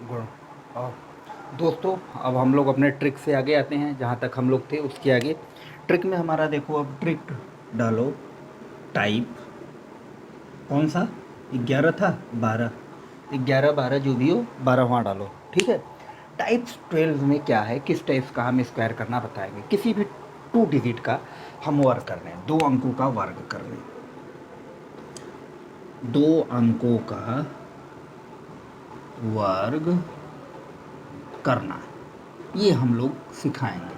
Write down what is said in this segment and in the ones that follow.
गुण। और दोस्तों, अब हम लोग अपने ट्रिक से आगे आते हैं, जहाँ तक हम लोग थे उसके आगे। ट्रिक में हमारा देखो, अब ट्रिक डालो। टाइप कौन सा, 11 था, 12, 11 12 जो भी हो, 12 वहाँ डालो, ठीक है। टाइप्स 12 में क्या है, किस टाइप्स का हम स्क्वायर करना बताएंगे। किसी भी 2 डिजिट का हम वर्ग कर रहे हैं, 2 अंकों का वर्ग कर रहे हैं, 2 अंकों का वर्ग करना, ये हम लोग सिखाएंगे।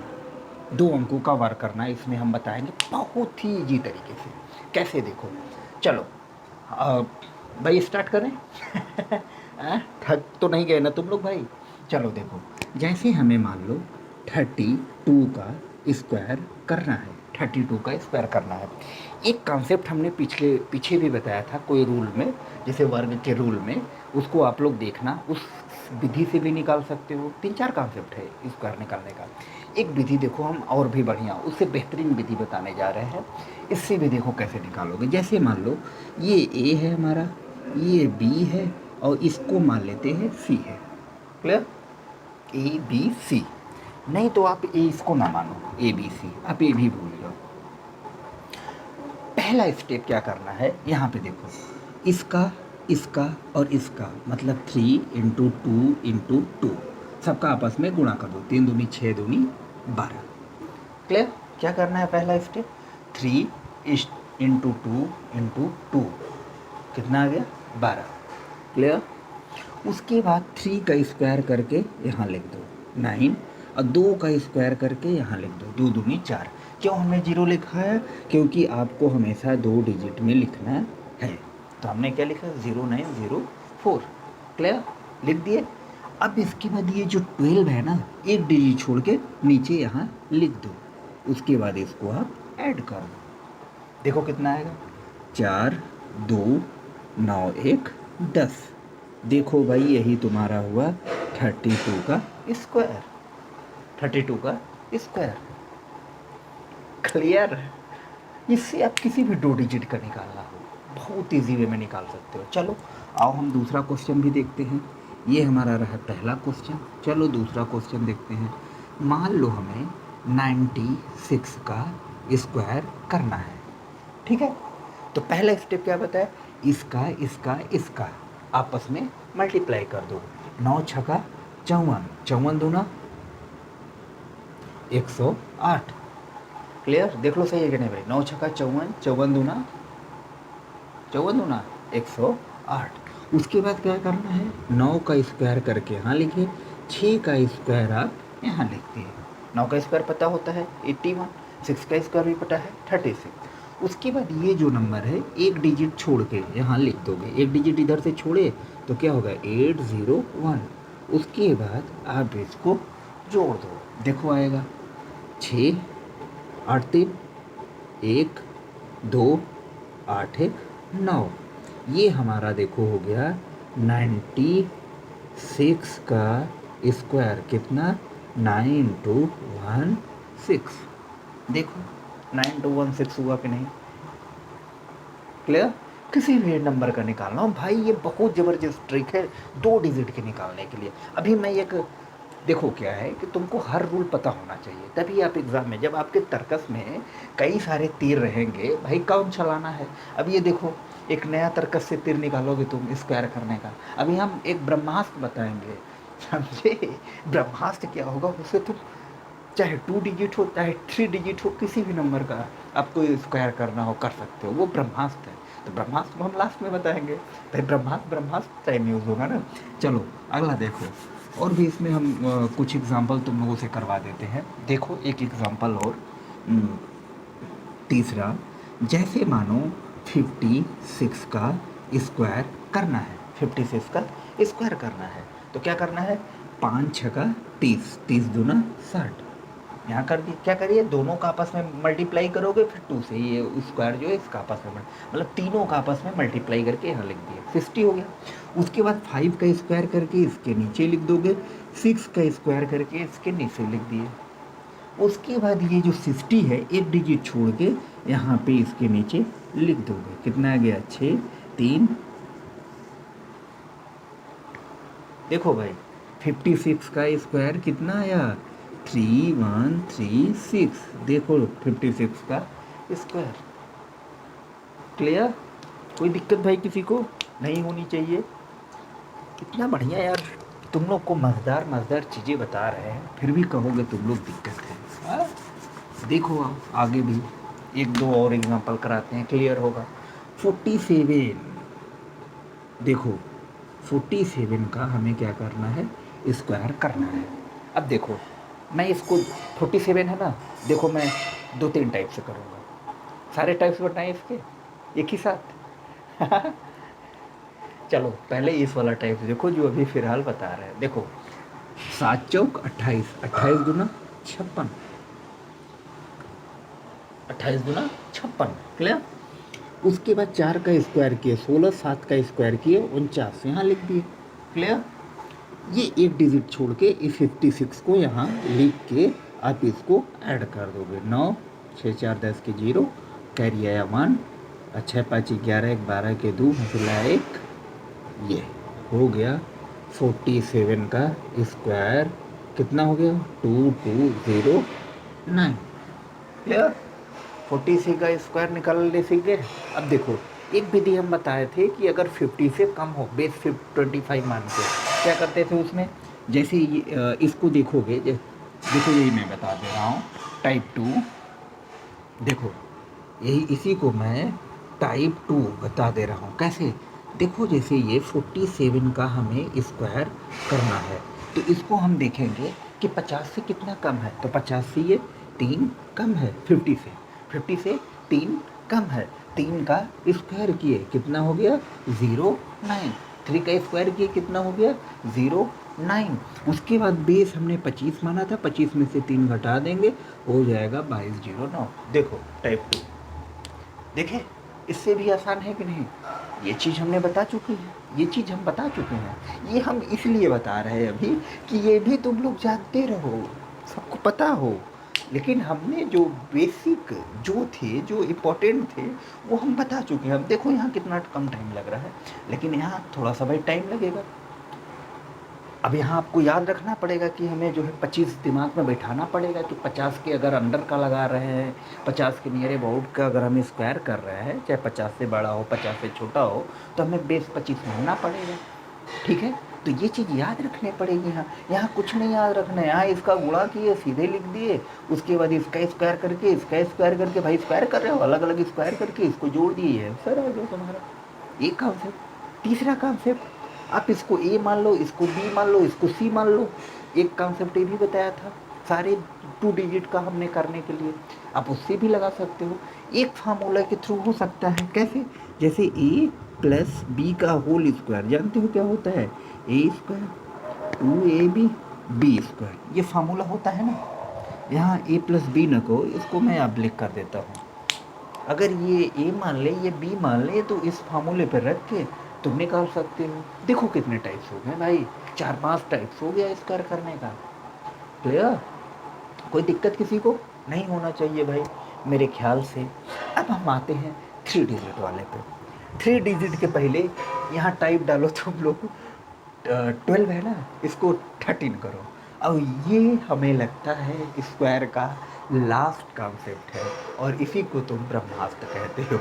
2 अंकों का वर्ग करना इसमें हम बताएंगे बहुत ही इजी तरीके से। कैसे, देखो, चलो भाई स्टार्ट करें। थक तो नहीं गए ना तुम लोग भाई। चलो देखो, जैसे हमें मान लो 32 का स्क्वायर करना है, 32 का स्क्वायर करना है। एक कॉन्सेप्ट हमने पीछे भी बताया था कोई रूल में, जैसे वर्ग के रूल में, उसको आप लोग देखना, उस विधि से भी निकाल सकते हो। 3 4 कॉन्सेप्ट है स्क्वायर निकालने का। एक विधि देखो, हम और भी बढ़िया उससे बेहतरीन विधि बताने जा रहे हैं। इससे भी देखो कैसे निकालोगे। जैसे मान लो ये ए है हमारा, ये बी है, और इसको मान लेते हैं सी है। Clear, A B C. नहीं तो आप ए इसको ना मानो, ए बी सी, आप ए भी भूल जाओ। पहला स्टेप क्या करना है, यहाँ पे देखो, इसका, इसका और इसका, मतलब 3 × 2 × 2, सबका आपस में गुणा कर दो। 3 दूनी 6, दूनी 12। क्लियर, क्या करना है पहला स्टेप, 3 × 2 × 2, कितना आ गया, 12। क्लियर, उसके बाद 3 का स्क्वायर करके यहाँ लिख दो 9, और 2 का स्क्वायर करके यहाँ लिख दो 2 दूनी 4। क्यों हमने 0 लिखा है, क्योंकि आपको हमेशा 2 डिजिट में लिखना है, तो हमने क्या लिखा, 0904। क्लियर, लिख दिए। अब इसके बाद ये जो 12 है ना, एक डिजिट छोड़ के नीचे यहाँ लिख दो। उसके बाद इसको आप ऐड कर दो, देखो कितना आएगा, 4 2 9 1 10। देखो भाई, यही तुम्हारा हुआ 32 का स्क्वायर, 32 का स्क्वायर। क्लियर, इससे आप किसी भी 2 डिजिट का निकालना हो, बहुत ईजी वे में निकाल सकते हो। चलो आओ हम दूसरा क्वेश्चन भी देखते हैं। ये हमारा रहा पहला क्वेश्चन। चलो दूसरा क्वेश्चन देखते हैं। मान लो हमें 96 का स्क्वायर करना है, ठीक है। तो पहला स्टेप क्या बताया, इसका इसका इसका आपस में मल्टीप्लाई कर दो। 9 छका 54, 54 दूना 108। क्लियर, देख लो सही है कि नहीं भाई, 9 छका 54, 54 दूना 108। उसके बाद क्या करना है, 9 का स्क्वायर करके यहाँ लिखिए, 6 का स्क्वायर आप यहाँ लिखते हैं। 9 का स्क्वायर पता होता है 81, 6 का स्क्वायर भी पता है 36। उसके बाद ये जो नंबर है, एक डिजिट छोड़ के यहाँ लिख दोगे। एक डिजिट इधर से छोड़े तो क्या होगा, 801। उसके बाद आप इसको जोड़ दो, देखो आएगा 6 8 3 1 2 8 1 9। ये हमारा देखो हो गया 96 का स्क्वायर, कितना, 9216। देखो 9216 हुआ कि नहीं। क्लियर, किसी भी नंबर का निकालना हो भाई, ये बहुत ज़बरदस्त ट्रिक है 2 डिजिट के निकालने के लिए। अभी मैं एक, देखो क्या है कि तुमको हर रूल पता होना चाहिए, तभी आप एग्ज़ाम में, जब आपके तर्कस में कई सारे तीर रहेंगे भाई, कौन चलाना है। अब ये देखो, एक नया तर्कस से तीर निकालोगे तुम स्क्वायर करने का। अभी हम एक ब्रह्मास्त्र बताएंगे, समझे। ब्रह्मास्त्र क्या होगा, उससे तुम चाहे 2 डिजिट हो चाहे 3 डिजिट हो, किसी भी नंबर का आपको स्क्वायर करना हो कर सकते हो, वो ब्रह्मास्त्र है। तो ब्रह्मास्त्र हम लास्ट में बताएंगे भाई, ब्रह्मास्त्र टाइम यूज़ होगा ना। चलो अगला देखो, और भी इसमें हम कुछ एग्जांपल तुम लोगों से करवा देते हैं। देखो एक एग्जांपल और, तीसरा, जैसे मानो 56 का स्क्वायर करना है, 56 का स्क्वायर करना है, तो क्या करना है, 5 छका 30, 30 दूना 60। यहाँ कर दिए, क्या करिए, दोनों का आपस में मल्टीप्लाई करोगे, फिर 2 से ये स्क्वायर जो है इसका आपस में मतलब तीनों का आपस में मल्टीप्लाई करके यहाँ लिख दिए, 60 हो गया। उसके बाद 5 का स्क्वायर करके इसके नीचे लिख दोगे, 6 का स्क्वायर करके इसके नीचे लिख दिए। उसके बाद ये जो 60 है, एक डिजिट छोड़ के यहाँ पे इसके नीचे लिख दोगे, कितना आ गया, 6 3 देखो भाई 56 का स्क्वायर कितना आया, 3136। देखो 56 का स्क्वायर। क्लियर? कोई दिक्कत भाई किसी को नहीं होनी चाहिए। कितना बढ़िया यार, तुम लोग को मज़ेदार मज़ेदार चीज़ें बता रहे हैं, फिर भी कहोगे तुम लोग दिक्कत है। हाँ? देखो आप आगे भी एक दो और एग्जांपल कराते हैं, क्लियर होगा। 47, देखो 47 का हमें क्या करना है, स्क्वायर करना है। अब देखो मैं इसको 47 है ना, देखो मैं दो तीन टाइप से करूँगा। सारे टाइप्स बताएं इसके एक ही साथ। चलो पहले इस वाला टाइप देखो जो अभी फ़िलहाल बता रहे हैं। देखो 7 चौक 28, 28 दूना 56, 28 दूना 56। क्लियर? उसके बाद 4 का स्क्वायर किए 16, 7 का स्क्वायर किए 49, यहाँ लिख दिए। क्लियर? ये एक डिजिट छोड़ के इस 56 को यहाँ लिख के आप इसको ऐड कर दोगे। 9 6 4 10 के 0, कैरी आया 1, 6 5 11, 1 12 के 2, हंसला 1। ये हो गया 47 का स्क्वायर। कितना हो गया, 2209। क्लियर? 46 का स्क्वायर निकालने सीख गए। अब देखो एक विधि हम बताए थे कि अगर 50 से कम हो, बेस 25 मान के क्या करते थे उसमें, जैसे इसको देखोगे, देखो यही मैं बता दे रहा हूँ, टाइप 2। देखो यही इसी को मैं टाइप 2 बता दे रहा हूँ कैसे। देखो जैसे ये 47 का हमें स्क्वायर करना है, तो इसको हम देखेंगे कि 50 से कितना कम है, तो 50 से ये 3 कम है, 50 से 3 कम है। 3 का स्क्वायर किए कितना हो गया, 09। 3 का स्क्वायर किए कितना हो गया, 09। उसके बाद बेस हमने 25 माना था, 25 में से 3 घटा देंगे, हो जाएगा 2209। देखो टाइप 2, देखें इससे भी आसान है कि नहीं। ये चीज़ हमने बता चुकी है, ये चीज़ हम बता चुके हैं। ये हम इसलिए बता रहे हैं अभी कि ये भी तुम लोग जानते रहो, सबको पता हो। लेकिन हमने जो बेसिक जो थे, जो इम्पोर्टेंट थे, वो हम बता चुके हैं। अब देखो यहाँ कितना कम टाइम लग रहा है, लेकिन यहाँ थोड़ा सा भाई टाइम लगेगा। अब यहाँ आपको याद रखना पड़ेगा कि हमें जो है 25 दिमाग में बैठाना पड़ेगा कि 50 के अगर अंडर का लगा रहे हैं, 50 के नियर अबाउट का अगर हम स्क्वायर कर रहे हैं, चाहे 50 से बड़ा हो 50 से छोटा हो, तो हमें बेस 25 मानना पड़ेगा। ठीक है, तो ये चीज़ याद रखनी पड़ेगी। यहाँ यहाँ कुछ नहीं याद रखना है, यहाँ इसका गुणा किए सीधे लिख दिए, उसके बाद इसका स्क्वायर करके इसका स्क्वायर करके, भाई स्क्वायर कर रहे हो अलग अलग स्क्वायर करके इसको जोड़ दिए है, सर आ गया तुम्हारा। एक कॉन्सेप्ट। तीसरा कॉन्सेप्ट, आप इसको ए मान लो, इसको बी मान लो, इसको सी मान लो। एक कॉन्सेप्ट ये भी बताया था सारे 2 डिजिट का हमने करने के लिए, आप उससे भी लगा सकते हो। एक फार्मूला के थ्रू हो सकता है, कैसे, जैसे ए प्लस बी का होल स्क्वायर, जानते हो क्या होता है, ए स्क्वायर 2ab बी स्क्वायर, ये फार्मूला होता है ना। यहाँ ए प्लस बी न को, इसको मैं अब लिख कर देता हूँ। अगर ये ए मान ले, ये बी मान ले, तो इस फार्मूले पर रख के तुम निकाल सकते हो। देखो कितने टाइप्स हो गए भाई, 4-5 टाइप्स हो गया स्क्वायर करने का। क्लियर? कोई दिक्कत किसी को नहीं होना चाहिए भाई मेरे ख्याल से। अब हम आते हैं 3 डिजिट वाले पे। 3 डिजिट के पहले यहाँ टाइप डालो तुम लोग, 12 है ना, इसको 13 करो। अब ये हमें लगता है स्क्वायर का लास्ट कॉन्सेप्ट है, और इसी को तुम ब्रह्मास्त्र कहते हो।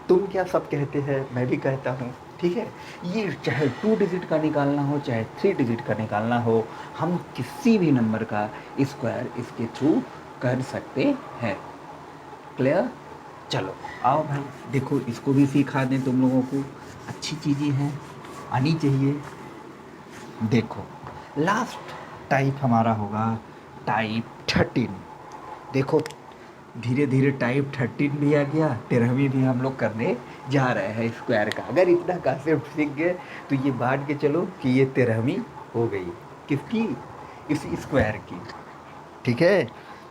तुम क्या सब कहते हैं, मैं भी कहता हूँ। ठीक है, ये चाहे 2 डिजिट का निकालना हो, चाहे 3 डिजिट का निकालना हो, हम किसी भी नंबर का स्क्वायर इसके थ्रू कर सकते हैं। क्लियर? चलो आओ भाई, देखो इसको भी सिखा दें तुम लोगों को, अच्छी चीज़ें हैं, आनी चाहिए। देखो लास्ट टाइप हमारा होगा टाइप 13। देखो धीरे धीरे टाइप 13 भी आ गया, 13वीं भी हम लोग करने जा रहे हैं स्क्वायर का। अगर इतना कॉन्सेप्ट सीख गए तो ये बांट के चलो कि ये 13वीं हो गई, किसकी, इस स्क्वायर की। ठीक है,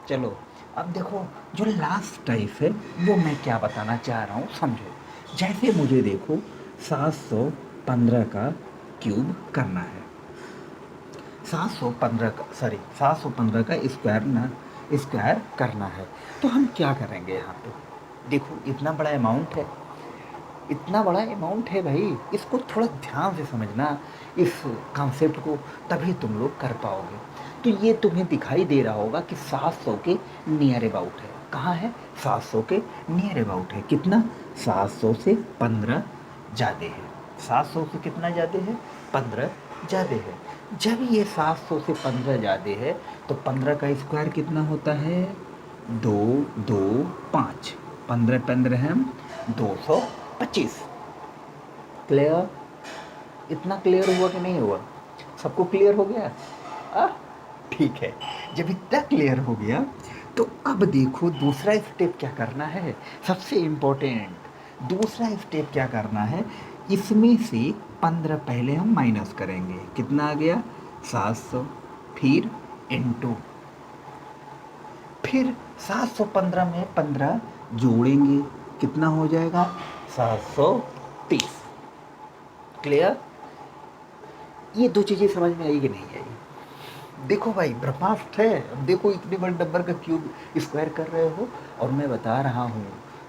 चलो अब देखो जो लास्ट टाइप है वो मैं क्या बताना चाह रहा हूँ, समझो। जैसे मुझे देखो 715 का क्यूब करना है, 715 का स्क्वायर करना है, तो हम क्या करेंगे यहाँ पे। देखो इतना बड़ा अमाउंट है, इतना बड़ा अमाउंट है भाई, इसको थोड़ा ध्यान से समझना इस कॉन्सेप्ट को, तभी तुम लोग कर पाओगे। तो ये तुम्हें दिखाई दे रहा होगा कि 700 के नियर अबाउट है। कहाँ है? 700 के नियर अबाउट है। कितना? 700 से 15 ज़्यादा है। 700 से कितना ज़्यादा है? 15 ज़्यादा है। जब ये 700 से 15 ज़्यादा है तो 15 का स्क्वायर कितना होता है? 2 2 5, 15 15 हम 225। क्लियर? इतना क्लियर हुआ कि नहीं हुआ? सबको क्लियर हो गया? आ ठीक है। जब इतना क्लियर हो गया तो अब देखो दूसरा स्टेप क्या करना है, सबसे इम्पोर्टेंट। दूसरा स्टेप क्या करना है, इसमें से 15 पहले हम माइनस करेंगे। कितना आ गया? 700। फिर इंटू, फिर 715 में 15 जोड़ेंगे, कितना हो जाएगा? 730। क्लियर? ये दो चीज़ें समझ में आई कि नहीं आई? देखो भाई ब्रह्मास्त्र है। अब देखो इतने बड़े नंबर का क्यूब स्क्वायर कर रहे हो, और मैं बता रहा हूँ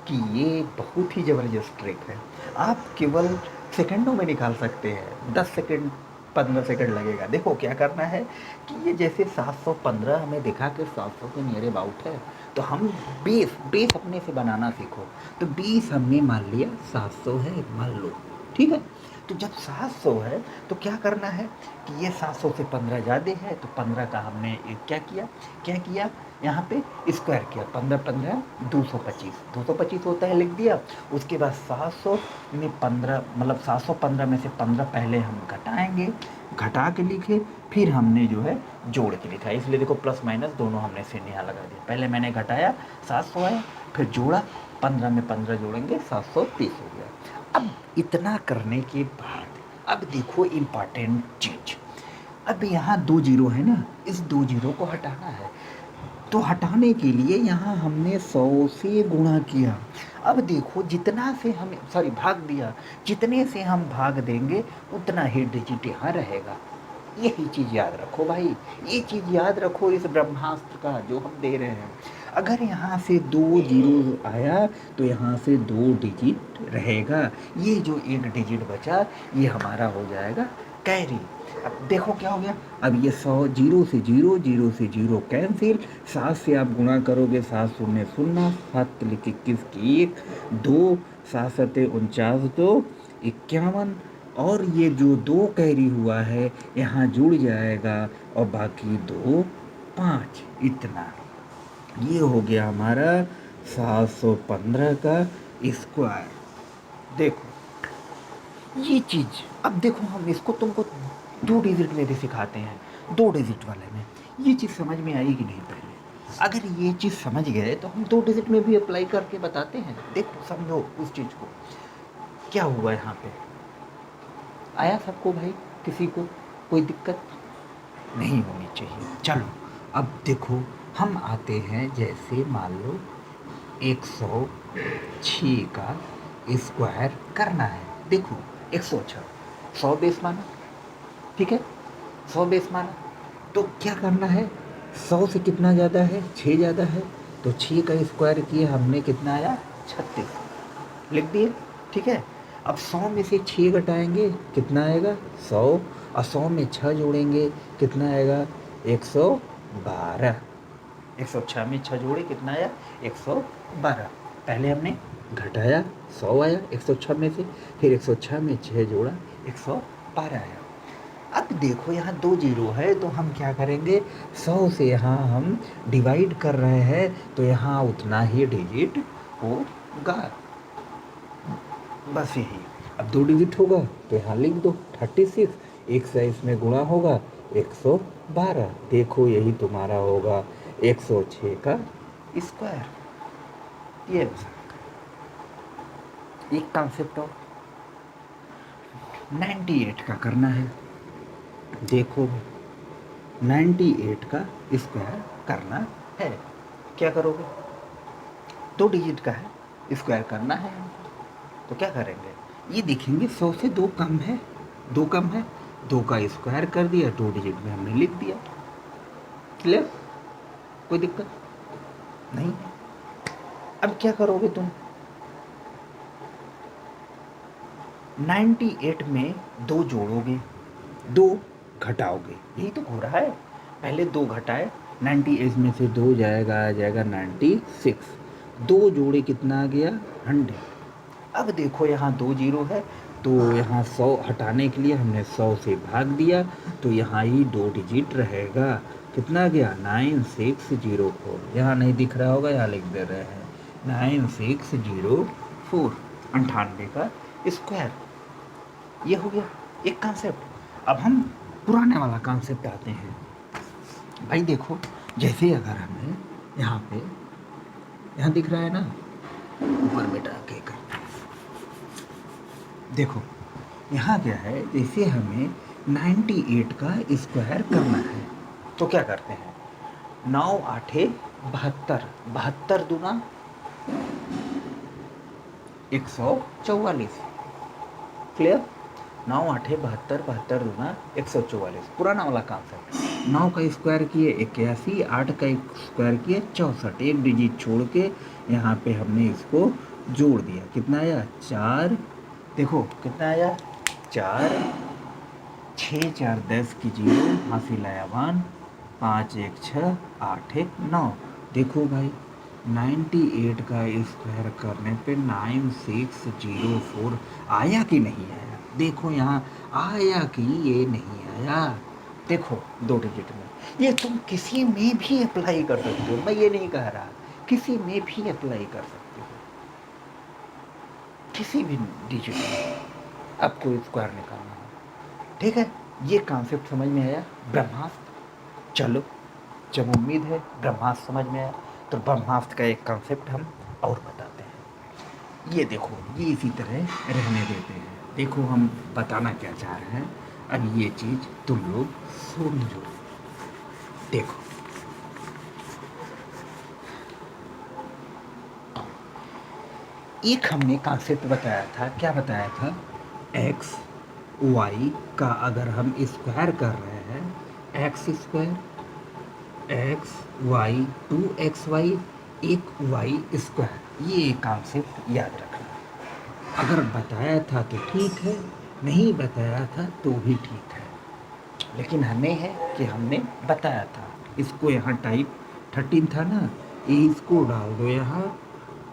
कि ये बहुत ही ज़बरदस्त ट्रिक है। आप केवल सेकंडों में निकाल सकते हैं, 10 सेकंड 15 सेकंड लगेगा। देखो क्या करना है कि ये जैसे 715 हमें दिखा कि 700 के नियर अबाउट है, तो हम बेस बेस अपने से बनाना सीखो। तो बेस हमने मान लिया 700 है, मान लो, ठीक है। तो जब 700 है तो क्या करना है कि ये 700 से 15 ज़्यादा है, तो 15 का हमने क्या किया यहाँ पे स्क्वायर किया। 15 15 225, 225 होता है, लिख दिया। उसके बाद 700 में 15, मतलब 715 में से 15 पहले हम घटाएंगे, घटा के लिखे, फिर हमने जो है जोड़ के लिखा। इसलिए देखो प्लस माइनस दोनों हमने से यहाँ लगा दिया। पहले मैंने घटाया 700 है, फिर जोड़ा, 15 में 15 जोड़ेंगे 730 हो गया। अब इतना करने के बाद अब देखो इम्पॉर्टेंट चीज, अब यहाँ 2 जीरो है ना, इस 2 जीरो को हटाना है। तो हटाने के लिए यहाँ हमने 100 से गुणा किया। अब देखो जितना से हम भाग दिया, जितने से हम भाग देंगे उतना ही डिजिट यहाँ रहेगा। यही चीज़ याद रखो भाई, ये चीज़ याद रखो इस ब्रह्मास्त्र का जो हम दे रहे हैं। अगर यहाँ से 2 जीरो आया तो यहाँ से 2 डिजिट रहेगा। ये जो एक डिजिट बचा ये हमारा हो जाएगा कैरी। अब देखो क्या हो गया, अब ये 100 जीरो से जीरो, जीरो से जीरो कैंसिल, 7 से आप गुणा करोगे 7 शून्य शून्य, 7 लिख 21 की 1, 2, 7 सते 49, 2 51, और ये जो 2 कैरी हुआ है यहाँ जुड़ जाएगा, और बाकी 2 5। इतना ये हो गया हमारा 715 का स्क्वायर। देखो ये चीज़, अब देखो हम इसको तुमको 2 डिजिट में भी सिखाते हैं, 2 डिजिट वाले में ये चीज़ समझ में आई कि नहीं? पहले अगर ये चीज़ समझ गए तो हम 2 डिजिट में भी अप्लाई करके बताते हैं। देखो समझो उस चीज़ को, क्या हुआ यहाँ पे। आया सबको भाई? किसी को कोई दिक्कत नहीं होनी चाहिए। चलो अब देखो हम आते हैं, जैसे मान लो 106 का स्क्वायर करना है। देखो 106, 100 बेस माना, ठीक है, 100 बेस माना, तो क्या करना है, 100 से कितना ज़्यादा है? 6 ज़्यादा है, तो 6 का स्क्वायर किया हमने, कितना आया? 36, लिख दिए, ठीक है। अब 100 में से 6 घटाएंगे, कितना आएगा? 100, और 100 में 6 जोड़ेंगे, कितना आएगा? 112। 106 में 6 जोड़े, कितना आया? 112। पहले हमने घटाया, 100 आया 106 में से, फिर 106 में 6 जोड़ा, 112 आया। अब देखो यहाँ 2 जीरो है, तो हम क्या करेंगे, 100 से यहाँ हम डिवाइड कर रहे हैं, तो यहाँ उतना ही डिजिट होगा, बस यही। अब 2 डिजिट होगा तो यहाँ लिख दो 36, 1 से इसमें गुणा होगा 112। देखो यही तुम्हारा होगा 106 का स्क्वायर। ये एक कॉन्सेप्ट और 98 का करना है। देखो 98 का स्क्वायर करना है, क्या करोगे? 2 डिजिट का है, स्क्वायर करना है, तो क्या करेंगे, ये देखेंगे 100 से 2 कम है, 2 कम है, 2 का स्क्वायर कर दिया, 2 डिजिट में हमने लिख दिया। क्लियर? कोई दिक्कत नहीं। अब क्या करोगे तुम, 98 में दो जोड़ोगे, दो घटाओगे, यही तो हो रहा है। पहले दो घटाए, 98 में से दो जाएगा, आ जाएगा 96। दो जोड़े कितना आ गया? 100। अब देखो यहाँ दो जीरो है, तो यहाँ 100 हटाने के लिए हमने 100 से भाग दिया, तो यहाँ ही दो डिजिट रहेगा। कितना गया? 9604। यहाँ नहीं दिख रहा होगा, यहाँ लिख दे रहे हैं 9604, 98 का स्क्वायर। ये हो गया एक कॉन्सेप्ट। अब हम पुराने वाला कॉन्सेप्ट आते हैं। भाई देखो, जैसे अगर हमें यहाँ पे, यहाँ दिख रहा है ना, ऊपर बेटा के कर, देखो यहाँ क्या है, जैसे हमें 98 का स्क्वायर करना है तो क्या करते हैं? 9 आठे 72, 72 दूना 144। क्लियर? 9 आठे 72, 72 दूना 144, पुराना वाला कॉन्सेप्ट। 9 का स्क्वायर किए 81, 8 का स्क्वायर किए 64, एक डिजिट छोड़ के यहाँ पे हमने इसको जोड़ दिया। कितना आया? 4। देखो कितना आया? 4, 6 4 10 की 0, हासिल आया 1, 5 1 6, 8 1 9। देखो भाई 98 का स्क्वायर करने पे 9604 आया कि नहीं आया? देखो यहाँ आया कि ये नहीं आया? देखो दो डिजिट में, ये तुम किसी में भी अप्लाई कर सकते हो, मैं ये नहीं कह रहा, किसी में भी अप्लाई कर सकते हो, किसी भी डिजिट में आपको स्क्वायर निकालना हो। ठीक है, ये कॉन्सेप्ट समझ में आया? ब्रह्मास्त्र। चलो, जब उम्मीद है ब्रह्मास्त्र समझ में आया, तो ब्रह्मास्त्र का एक कॉन्सेप्ट हम और बताते हैं। ये देखो, ये इसी तरह रहने देते हैं। देखो हम बताना क्या चाह रहे हैं, अब ये चीज़ तुम लोग समझो। देखो एक हमने कॉन्सेप्ट बताया था, क्या बताया था? एक्स वाई का अगर हम स्क्वायर कर रहे हैं, x square x Y 2xy, एक वाई स्क्वायर, ये कॉन्सेप्ट याद रखना। अगर बताया था तो ठीक है, नहीं बताया था तो भी ठीक है, लेकिन हमें है कि हमने बताया था। इसको यहाँ टाइप 13 था ना, इसको डाल दो यहाँ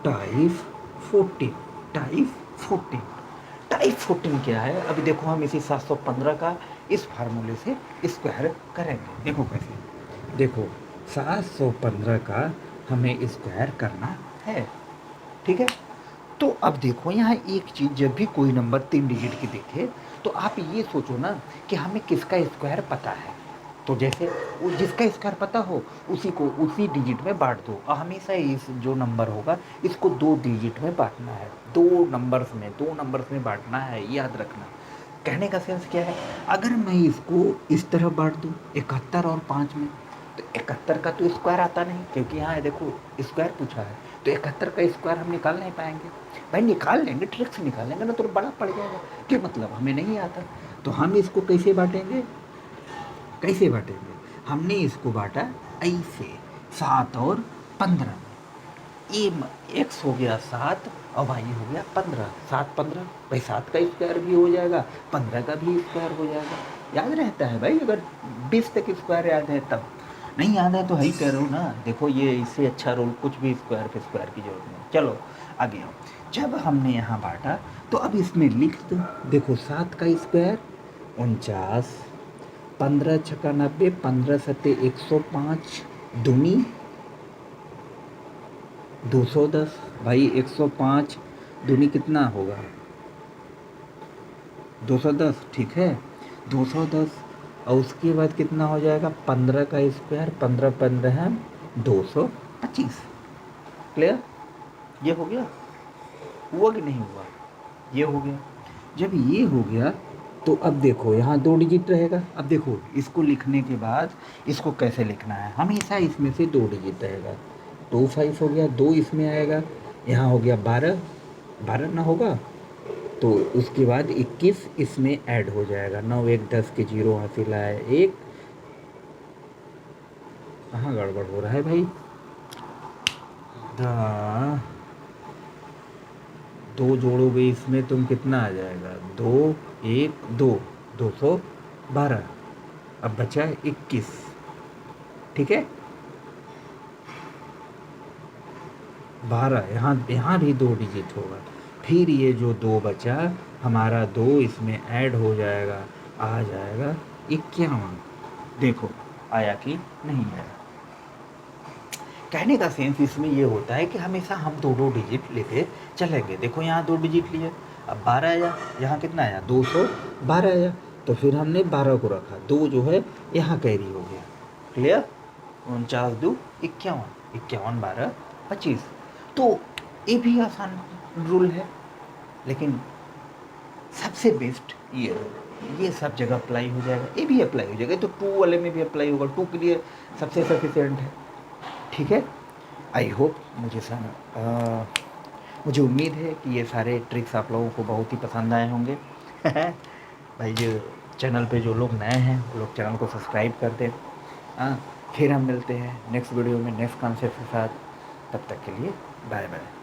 टाइप 14। टाइप 14, टाइप 14 क्या है? अभी देखो हम इसी 715 का इस फार्मूले से स्क्वायर करेंगे। देखो कैसे, देखो 715 का हमें स्क्वायर करना है। ठीक है, तो अब देखो यहाँ एक चीज़, जब भी कोई नंबर 3 डिजिट की देखे तो आप ये सोचो ना कि हमें किसका स्क्वायर पता है। तो जैसे वो जिसका स्क्वायर पता हो उसी को उसी डिजिट में बांट दो, और हमेशा इस जो नंबर होगा इसको दो डिजिट में बांटना है, दो नंबर्स में बांटना है, याद रखना। कहने का सेंस क्या है? अगर मैं इसको इस तरह बांट दूँ 71 और 5 में, तो 71 का तो स्क्वायर आता नहीं, क्योंकि यहाँ देखो स्क्वायर पूछा है, तो 71 का स्क्वायर हम निकाल नहीं पाएंगे। भाई निकाल लेंगे, ट्रिक से निकालेंगे ना, तो बड़ा पड़ जाएगा, कि मतलब हमें नहीं आता। तो हम इसको कैसे बांटेंगे? कैसे बांटेंगे? हमने इसको बांटा ऐसे, 7 और 15 में। एक्स हो गया 7 और वाई हो गया 15, 7 15, भाई 7 का स्क्वायर भी हो जाएगा, 15 का भी स्क्वायर हो जाएगा। याद रहता है भाई, अगर 20 तक स्क्वायर याद है तब। नहीं याद है तो है ही कह रहा हूँ ना। देखो ये इससे अच्छा रूल कुछ भी स्क्वायर पे स्क्वायर की जरूरत नहीं। चलो आगे आओ। जब हमने यहाँ बांटा तो अब इसमें लिख दो। देखो 7 का स्क्वायर 49, 15 छक्का 90, 15 सत्ते 105, दूनी 210। भाई 105 दूनी कितना होगा? 210, ठीक है 210। और उसके बाद कितना हो जाएगा? 15 का स्क्वायर, 15 15 है 225। क्लियर? ये हो गया, हुआ कि नहीं हुआ? ये हो गया। जब ये हो गया तो अब देखो यहाँ दो डिजिट रहेगा। अब देखो इसको लिखने के बाद इसको कैसे लिखना है, हमेशा इसमें से दो डिजिट रहेगा। 25 हो गया, 2 इसमें आएगा, यहाँ हो गया 12, 12 ना होगा तो उसके बाद 21 इसमें ऐड हो जाएगा। 9 1 10 के 0 हासिल आया 1। कहाँ गड़बड़ हो रहा है भाई? दो जोड़ोगे इसमें तुम कितना आ जाएगा, 2 1 2, 212। अब बचा 21, ठीक है। 12 यहाँ यहाँ भी 2 डिजिट होगा। फिर ये जो 2 बचा हमारा, 2 इसमें ऐड हो जाएगा, आ जाएगा 51। देखो आया कि नहीं आया। कहने का सेंस इसमें ये होता है कि हमेशा हम 2 डिजिट लेते चलेंगे। देखो यहाँ 2 डिजिट लिए, अब 12 आया, यहाँ कितना आया 212 आया, तो फिर हमने 12 को रखा, 2 जो है यहाँ कैरी हो गया। क्लियर। 49 2 51, 51 12 25। तो ये भी आसान रूल है, लेकिन सबसे बेस्ट ये सब जगह अप्लाई हो जाएगा, ये भी अप्लाई हो जाएगा, तो 2 वाले में भी अप्लाई होगा, 2 के लिए सबसे सफिशिएंट है। ठीक है। आई होप मुझे उम्मीद है कि ये सारे ट्रिक्स आप लोगों को बहुत ही पसंद आए होंगे। भाई जो चैनल पे जो लोग नए हैं वो लोग चैनल को सब्सक्राइब कर दें। हाँ, फिर हम मिलते हैं नेक्स्ट वीडियो में नेक्स्ट कॉन्सेप्ट के साथ। तब तक के लिए बाय बाय।